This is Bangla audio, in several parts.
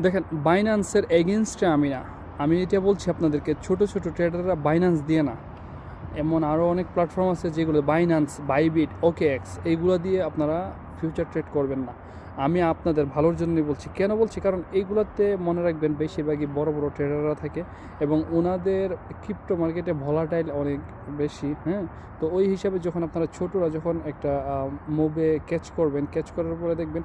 দেখেন, বাইন্যান্সের এগেনস্টে আমি না, আমি এটা বলছি আপনাদেরকে, ছোট ছোট ট্রেডাররা বাইন্যান্স দিয়ে না, এমন আরও অনেক প্ল্যাটফর্ম আছে যেগুলো বাইন্যান্স, বাইবিট, ওকে এক্স, এইগুলো দিয়ে আপনারা ফিউচার ট্রেড করবেন না। আমি আপনাদের ভালোর জন্যই বলছি। কেন বলছি? কারণ এইগুলোতে মনে রাখবেন বেশিরভাগই বড় বড় ট্রেডাররা থাকে এবং ওনাদের ক্রিপ্টো মার্কেটে ভলাটাইল অনেক বেশি। হ্যাঁ, তো ওই হিসাবে যখন আপনারা ছোটরা যখন একটা মুভে ক্যাচ করবেন, ক্যাচ করার পরে দেখবেন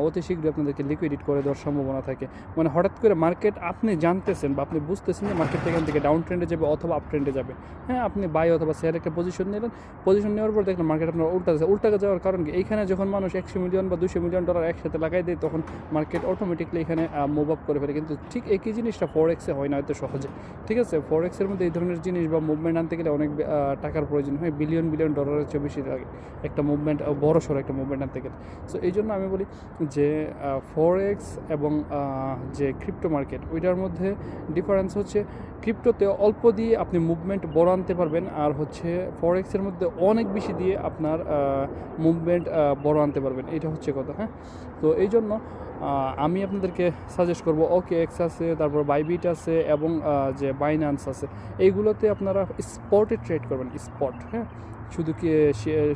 অতি শীঘ্রই আপনাদেরকে লিকুইডিট করে দেওয়ার সম্ভাবনা থাকে। মানে হঠাৎ করে মার্কেট আপনি জানতেছেন বা আপনি বুঝতেছেন যে মার্কেটটা এখান থেকে ডাউন ট্রেন্ডে যাবে অথবা আপ ট্রেন্ডে যাবে। হ্যাঁ, আপনি বাই অথবা সেল একটা পজিশন নিলেন, পজিশন নেওয়ার পর দেখলেন মার্কেট আপনার উল্টা যাওয়ার কারণ কি? এইখানে যখন মানুষ 100 মিলিয়ন বা 200 মিলিয়ন ডলার একসাথে লাগাই দেয় তখন মার্কেট অটোমেটিকলি এখানে মুভ আপ করে ফেলে। কিন্তু ঠিক একই জিনিসটা ফরেক্সে হয় না হয়তো সহজে। ঠিক আছে, ফরেক্সের মধ্যে এই ধরনের জিনিস বা মুভমেন্ট আনতে গেলে অনেক টাকার প্রয়োজন হয়, বিলিয়ন বিলিয়ন ডলারের চেয়ে বেশি লাগে একটা মুভমেন্ট, বড় সড়ো একটা মুভমেন্ট আনতে গেলে। সো এই জন্য আমি বলি যে ফরেক্স এবং যে ক্রিপ্টো মার্কেট, ওইটার মধ্যে ডিফারেন্স হচ্ছে ক্রিপ্টোতে অল্প দিয়ে আপনি মুভমেন্ট বড় আনতে পারবেন, আর হচ্ছে ফরেক্সের মধ্যে অনেক বেশি দিয়ে আপনার মুভমেন্ট বড় আনতে পারবেন। এটা হচ্ছে কথা। হ্যাঁ, তো এই জন্য আমি আপনাদেরকে সাজেস্ট করব, ওকে এক্স আছে, তারপর বাইবিট আছে এবং যে বাইন্যান্স আছে, এইগুলোতে আপনারা স্পটে ট্রেড করবেন, স্পট। হ্যাঁ, শুধু কি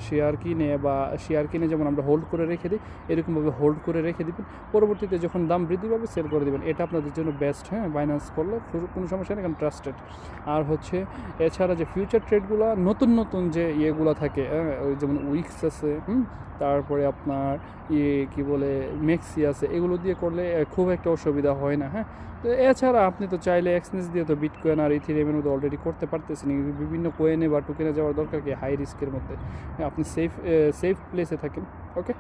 শেয়ার কিনে যেমন আমরা হোল্ড করে রেখে দিই, এরকমভাবে হোল্ড করে রেখে দিবেন, পরবর্তীতে যখন দাম বৃদ্ধি পাবে সেল করে দেবেন। এটা আপনাদের জন্য বেস্ট। হ্যাঁ, বাইন্যান্স করলে কোনো সমস্যা নেই, কারণ ট্রাস্টেড। আর হচ্ছে এছাড়া যে ফিউচার ট্রেডগুলো নতুন নতুন যে ইয়েগুলো থাকে, ওই যেমন উইক্স আছে, তারপরে আপনার কী বলে মেক্সি আছে, এগুলো দিয়ে করলে খুব একটা অসুবিধা হয় না। হ্যাঁ, তো এছাড়া আপনি তো চাইলে এক্সচেঞ্জ দিয়ে তো বিটকয়েন আর ইথেরিয়ামের মধ্যে অলরেডি করতে পারতেছেন। বিভিন্ন কোয়েনে বা টোকেনে যাওয়ার দরকার কি হাই রিস্কের মধ্যে? আপনি সেফ প্লেসে থাকেন। ওকে।